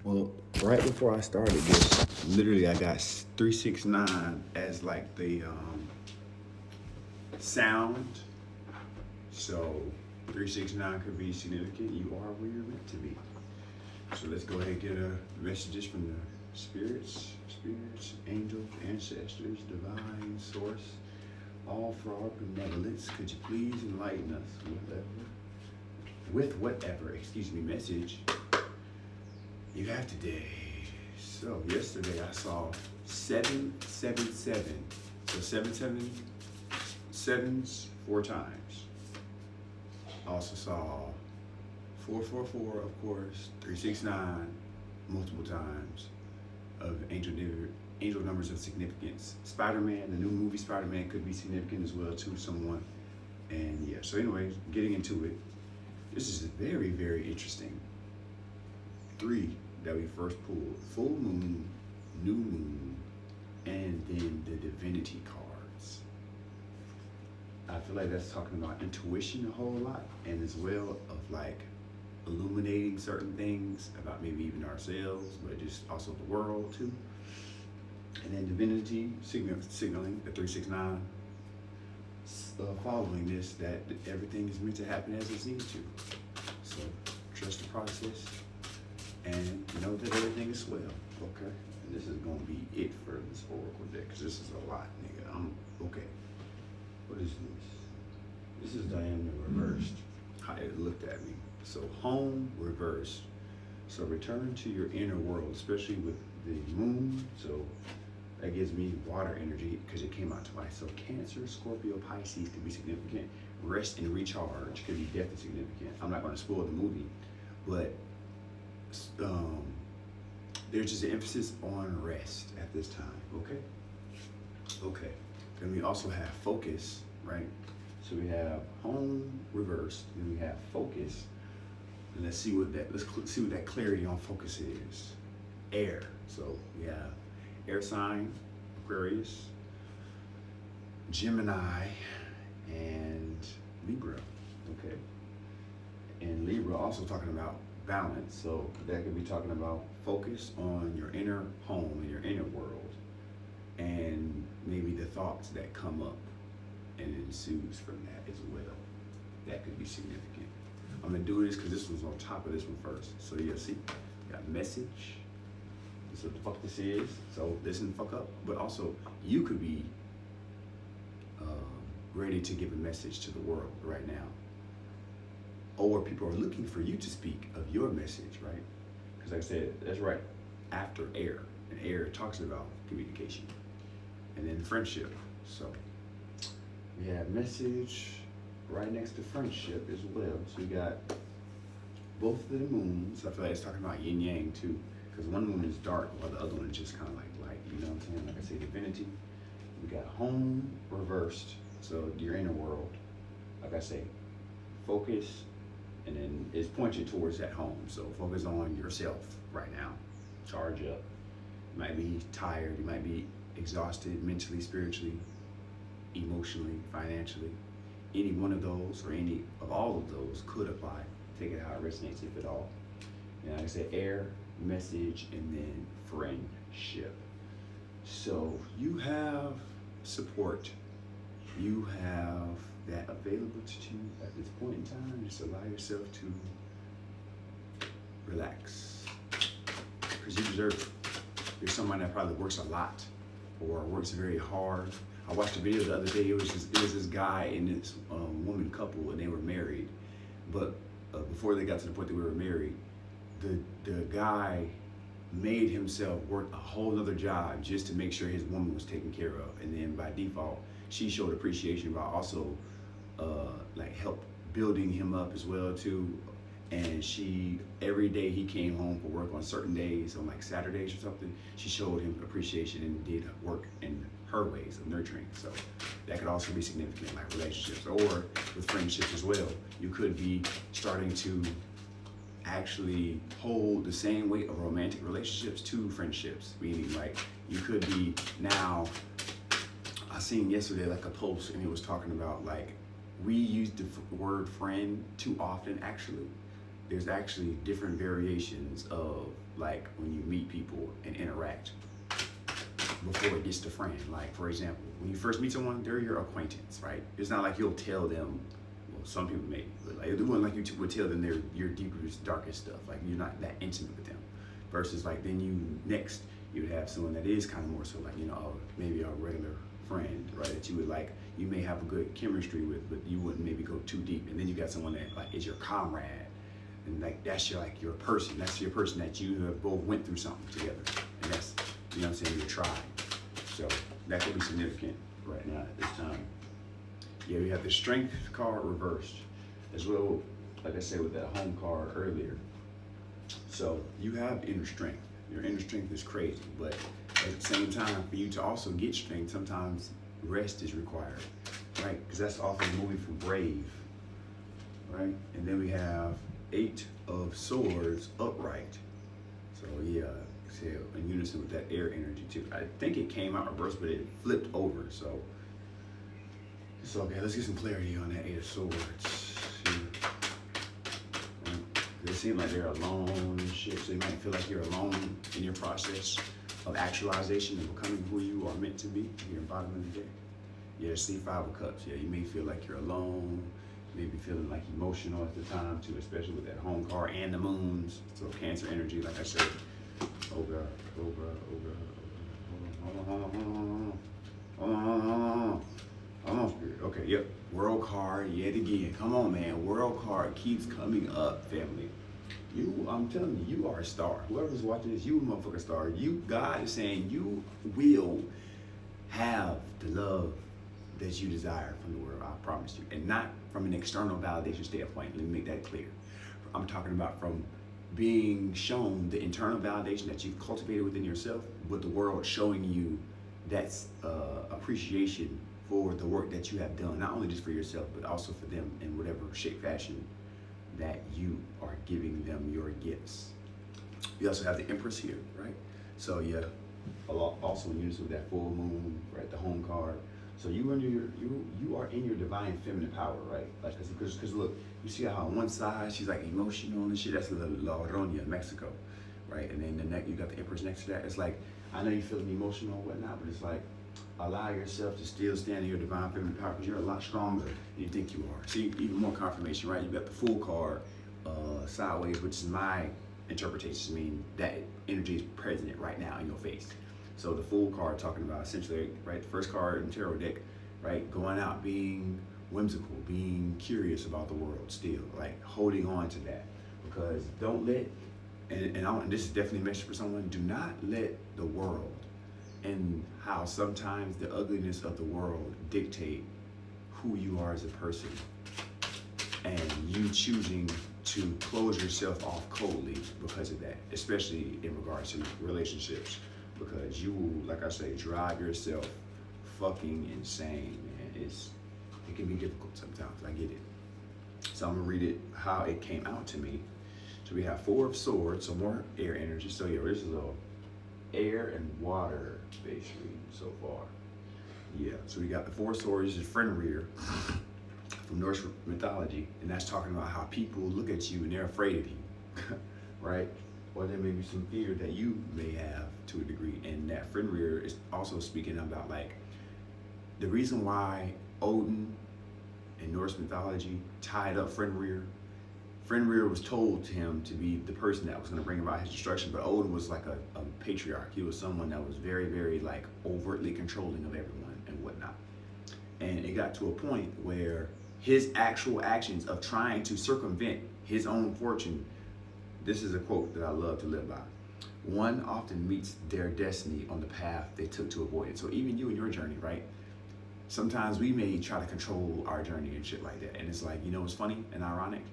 Well, right before I started this, literally I got 369 as like the sound. So 369 could be significant. You are where you're meant to be. So let's go ahead and get messages from the spirits, angels, ancestors, divine source, all for our benevolence. Could you please enlighten us with whatever, message you have today. So yesterday I saw 777. So sevens 4 times. I also saw 444, of course, 369 multiple times of angel numbers of significance. Spider-Man, the new movie Spider-Man could be significant as well to someone. And yeah, so anyways, getting into it, this is very, very interesting. Three that we first pulled: full moon, new moon, and then the divinity cards. I feel like that's talking about intuition a whole lot, and as well of like illuminating certain things about maybe even ourselves, but just also the world too. And then divinity signaling the 369, following this, that everything is meant to happen as it's needed to. So trust the process and know that everything is well. Okay. And this is gonna be it for this oracle deck, because this is a lot, nigga. I'm okay. What is this? This is Diana reversed. How it looked at me. So home reversed. So return to your inner world, especially with the moon. So that gives me water energy because it came out twice. So Cancer, Scorpio, Pisces could be significant. Rest and recharge could be definitely significant. I'm not going to spoil the movie, but um, there's just an emphasis on rest at this time. Okay. Okay. Then we also have focus, right? So we have home reversed, and we have focus. And let's see what that clarity on focus is. Air. So we have air sign, Aquarius, Gemini, and Libra. Okay. And Libra also talking about balance. So that could be talking about focus on your inner home and your inner world, and maybe the thoughts that come up and ensues from that as well. That could be significant. I'm gonna do this because this one's on top of this one first. So yeah, see, got message. This is what the fuck this is. So listen, fuck up. But also, you could be ready to give a message to the world right now, or people are looking for you to speak of your message, right? Because like I said, that's right after air, and air talks about communication, and then friendship. So we have message right next to friendship as well. So we got both of the moons. I feel like it's talking about yin yang too, because one moon is dark while the other one is just kind of like light. You know what I'm saying? Like I say, divinity. We got home reversed, so your inner world. Like I say, focus, and then it's pointing towards that home. So focus on yourself right now. Charge up. You might be tired. You might be exhausted mentally, spiritually, emotionally, financially. Any one of those or any of all of those could apply. Take it how it resonates, if at all. And like I said, air, message, and then friendship. So you have support. You have that available to you at this point in time. Just allow yourself to relax, because you deserve it. You're someone that probably works a lot or works very hard. I watched a video the other day. It was this guy and this woman couple, and they were married. But before they got to the point that we were married, the guy made himself work a whole other job just to make sure his woman was taken care of. And then by default, she showed appreciation by also like help building him up as well too. And she, every day he came home for work on certain days, on like Saturdays or something, she showed him appreciation and did work in her ways of nurturing. So that could also be significant, like relationships or with friendships as well. You could be starting to actually hold the same weight of romantic relationships to friendships, meaning like you could be now, I seen yesterday like a post, and it was talking about like we use the word friend too often. Actually, there's actually different variations of like when you meet people and interact before it gets to friend. Like, for example, when you first meet someone, they're your acquaintance, right? It's not like you'll tell them, well, some people may, but like, it wasn't like you would tell them your deepest, darkest stuff. Like, you're not that intimate with them. Versus, like, then you would have someone that is kind of more so like, maybe a regular friend, right? That you would like, you may have a good chemistry with, but you wouldn't maybe go too deep. And then you got someone that like is your comrade, and like that's your person. That's your person that you have both went through something together, and that's your tribe. So that could be significant right now at this time. Yeah, we have the strength card reversed as well. Like I said with that home card earlier. So you have inner strength. Your inner strength is crazy, but at the same time, for you to also get strength, sometimes rest is required, right? Because that's often moving from brave, right? And then we have 8 of Swords upright. So yeah, in unison with that air energy too. I think it came out reversed, but it flipped over. So it's okay. Let's get some clarity on that 8 of Swords. They seem like they're alone and shit, so you might feel like you're alone in your process of actualization and becoming who you are meant to be. You're bottom of the deck. Yeah, see 5 of Cups. Yeah, you may feel like you're alone, maybe feeling like emotional at the time too, especially with that home card and the moons. So Cancer energy, like I said. Oh God, oh God, oh God, hold on, Spirit. Okay, yep. World card yet again. Come on, man. World card keeps coming up, family. I'm telling you, you are a star. Whoever's watching this, you a motherfucking star. God is saying you will have the love that you desire from the world. I promise you. And not from an external validation standpoint. Let me make that clear. I'm talking about from being shown the internal validation that you've cultivated within yourself, but the world showing you that's appreciation for the work that you have done, not only just for yourself, but also for them in whatever shape, fashion that you are giving them your gifts. You also have the Empress here, right? So yeah, also in unison with that full moon, right? The home card. So you are in your divine feminine power, right? Like, because look, you see how on one side she's like emotional and shit. That's La Llorona, Mexico, right? And then the neck, you got the Empress next to that. It's like, I know you feeling emotional and whatnot, but it's like, allow yourself to still stand in your divine feminine power because you're a lot stronger than you think you are. See, even more confirmation, right? You got the Fool card sideways, which is my interpretation. I mean, that energy is present right now in your face. So the Fool card talking about essentially, right, the first card in tarot deck, right, going out, being whimsical, being curious about the world still, like holding on to that. Because don't let, and this is definitely a message for someone, do not let the world and how sometimes the ugliness of the world dictate who you are as a person, and you choosing to close yourself off coldly because of that, especially in regards to relationships, because you will, like I say, drive yourself fucking insane, man. It can be difficult sometimes, I get it. So I'm gonna read it how it came out to me. So we have 4 of Swords, so more air energy. So yeah, this is a air and water based reading so far. Yeah, so we got the 4 Swords. This is Fenrir from Norse mythology, and that's talking about how people look at you and they're afraid of you, right? Or there may be some fear that you may have to a degree, and that Fenrir is also speaking about like the reason why Odin in Norse mythology tied up Fenrir. Fenrir was told to him to be the person that was going to bring about his destruction, but Odin was like a patriarch. He was someone that was very, very like overtly controlling of everyone and whatnot. And it got to a point where his actual actions of trying to circumvent his own fortune, this is a quote that I love to live by. One often meets their destiny on the path they took to avoid it. So even you in your journey, right? Sometimes we may try to control our journey and shit like that. And it's like, you know what's funny and ironic?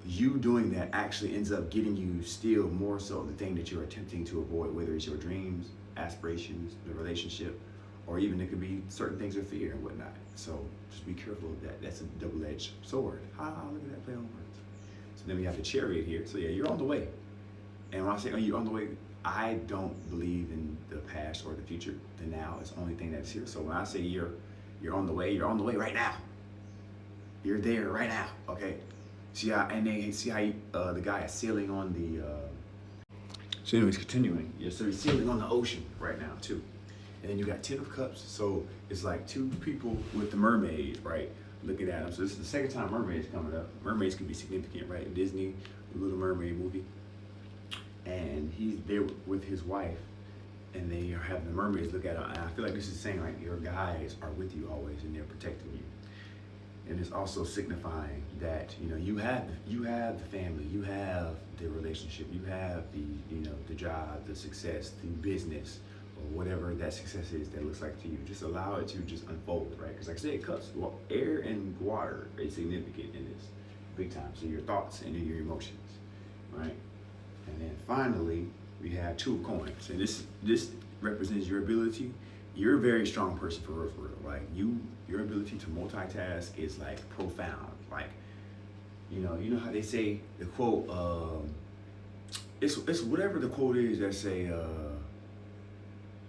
You doing that actually ends up getting you still more so the thing that you're attempting to avoid, whether it's your dreams, aspirations, the relationship, or even it could be certain things of fear and whatnot. So just be careful of that. That's a double-edged sword. Look at that play on words. So then we have the Chariot here. So yeah, you're on the way. And when I say, are you on the way? I don't believe in the past or the future. The now is the only thing that's here. So when I say you're on the way, you're on the way right now. You're there right now, okay? See how, and then see how the guy is sailing on So anyways, continuing. Yeah, so you're sailing on the ocean right now too. And then you got 10 of cups. So it's like two people with the mermaid, right? Looking at them. So this is the second time mermaids coming up. Mermaids can be significant, right? In Disney, the Little Mermaid movie. And he's there with his wife, and they are having the mermaids look at him. And I feel like this is saying like your guys are with you always and they're protecting you. And it's also signifying that you have the family, you have the relationship, you have the job, the success, the business, or whatever that success is that looks like to you. Just allow it to just unfold, right? Because like I said, cups, well, air and water is significant in this, big time. So your thoughts and your emotions, right? And then finally, we have 2 of coins, and this represents your ability. You're a very strong person for real, Like your ability to multitask is like profound. Like, you know how they say the quote. It's whatever the quote is that say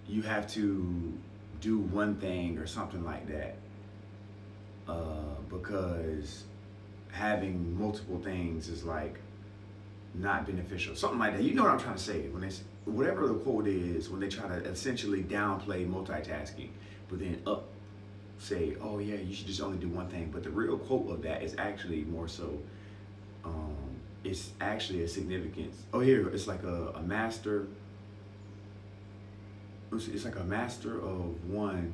you have to do one thing or something like that. Because having multiple things is like not beneficial, something like that. You know what I'm trying to say when it's whatever the quote is, when they try to essentially downplay multitasking, but then say, oh yeah, you should just only do one thing. But the real quote of that is actually more so, it's actually a significance. Oh, here, it's like a master. It's like a master of one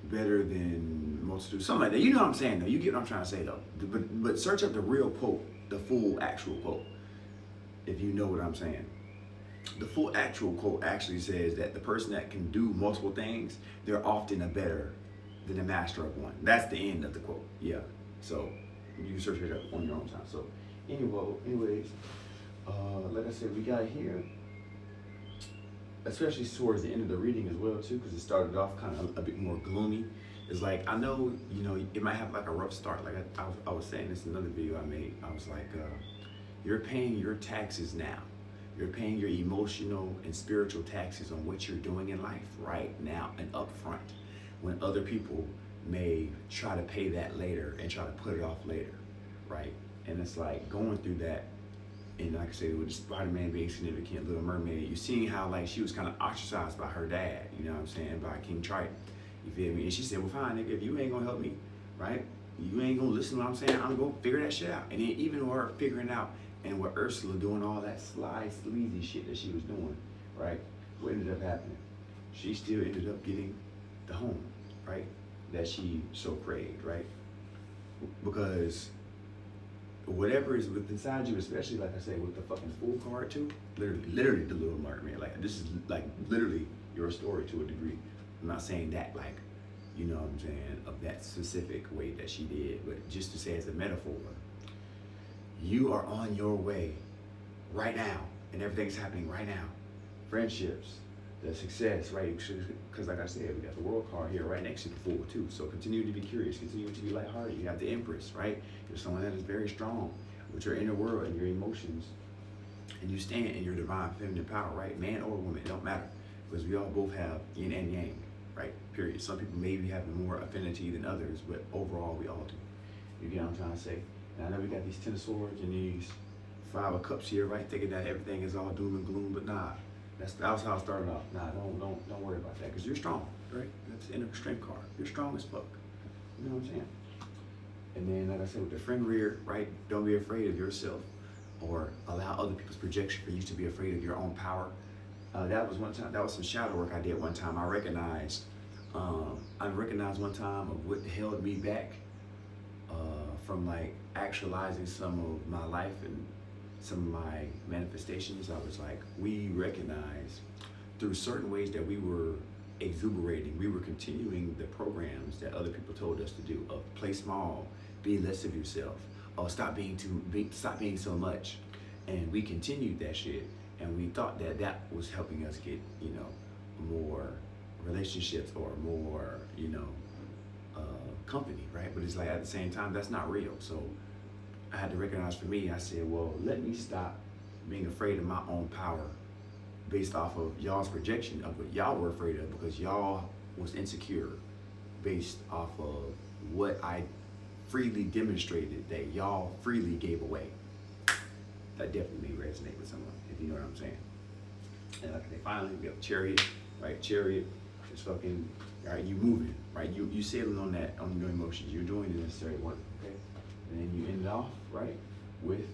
better than multitude, something like that. You know what I'm saying though. You get what I'm trying to say though. But search up the real quote, the full actual quote, if you know what I'm saying. The full actual quote actually says that the person that can do multiple things, they're often a better than a master of one. That's the end of the quote. Yeah. So you can search it up on your own time. So anyways, like I said, we got here, especially towards the end of the reading as well too, because it started off kind of a bit more gloomy. It's like, I know, it might have like a rough start. Like I was saying this in another video I made. I was like, you're paying your taxes now. You're paying your emotional and spiritual taxes on what you're doing in life right now and up front, when other people may try to pay that later and try to put it off later, right? And it's like going through that. And like I said, with Spider-Man being significant, Little Mermaid, you're seeing how like she was kind of ostracized by her dad, you know what I'm saying, by King Triton. You feel me? And she said, well, fine, nigga, if you ain't gonna help me, right? You ain't gonna listen to what I'm saying, I'm gonna go figure that shit out. And then even with her figuring out, and with Ursula doing all that sly, sleazy shit that she was doing, right? What ended up happening? She still ended up getting the home, right? That she so craved, right? Because whatever is with inside you, especially like I say with the fucking Fool card too, literally the Little Mermaid. Like this is like literally your story to a degree. I'm not saying that like, you know what I'm saying, of that specific way that she did, but just to say as a metaphor, you are on your way right now, and everything's happening right now. Friendships, the success, right? Because like I said, we got the World card here right next to the Fool too. So continue to be curious, continue to be lighthearted. You have the Empress, right? You're someone that is very strong with your inner world and your emotions, and you stand in your divine feminine power, right? Man or woman, it don't matter, because we all both have yin and yang, right? Period. Some people maybe have more affinity than others, but overall we all do. You get what I'm trying to say? And I know we got these 10 of swords and these 5 of cups here, right? Thinking that everything is all doom and gloom, but nah. That was how I started off. Nah, don't worry about that, because you're strong, right? That's the inner strength card. You're strong as fuck. You know what I'm saying? And then, like I said, with the friend rear, right? Don't be afraid of yourself, or allow other people's projection for you to be afraid of your own power. That was one time. That was some shadow work I did one time. I recognized one time of what held me back from like actualizing some of my life and some of my manifestations. I was like, we recognized through certain ways that we were exuberating, we were continuing the programs that other people told us to do, of play small, be less of yourself, or stop being so much. And we continued that shit, and we thought that that was helping us get, more relationships or more, company, right? But it's like, at the same time, that's not real. So I had to recognize, for me, I said, well, let me stop being afraid of my own power based off of y'all's projection of what y'all were afraid of, because y'all was insecure based off of what I freely demonstrated that y'all freely gave away. that definitely may resonate with someone, if you know what I'm saying. And like they finally, we have Chariot, right? Chariot is fucking, right? You moving, right? You sailing on that, on your emotions. You're doing the necessary work, okay? And then you end it off, right, with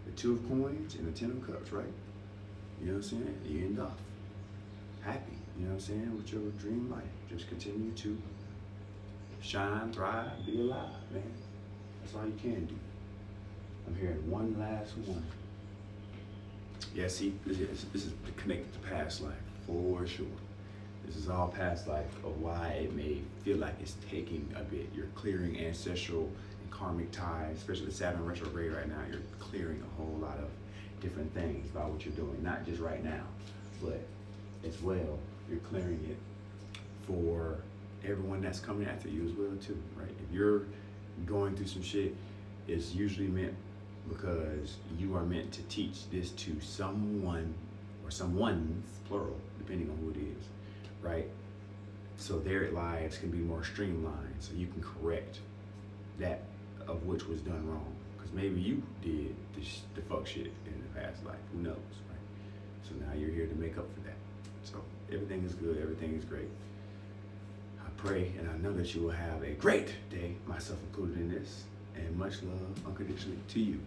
the 2 of coins and the 10 of cups, right? You know what I'm saying? You end off happy, you know what I'm saying, with your dream life. Just continue to shine, thrive, be alive, man. That's all you can do. I'm hearing one last one. Yeah, see, this is connected to past life, for sure. This is all past life of why it may feel like it's taking a bit. You're clearing ancestral and karmic ties, especially with Saturn retrograde right now. You're clearing a whole lot of different things about what you're doing, not just right now, but as well, you're clearing it for everyone that's coming after you as well too, right? If you're going through some shit, it's usually meant because you are meant to teach this to someone or someone's, plural, depending on who it is, right? So their lives can be more streamlined, so you can correct that of which was done wrong. Because maybe you did the fuck shit in the past life, who knows, right? So now you're here to make up for that. So everything is good, everything is great. I pray and I know that you will have a great day, myself included in this, and much love unconditionally to you.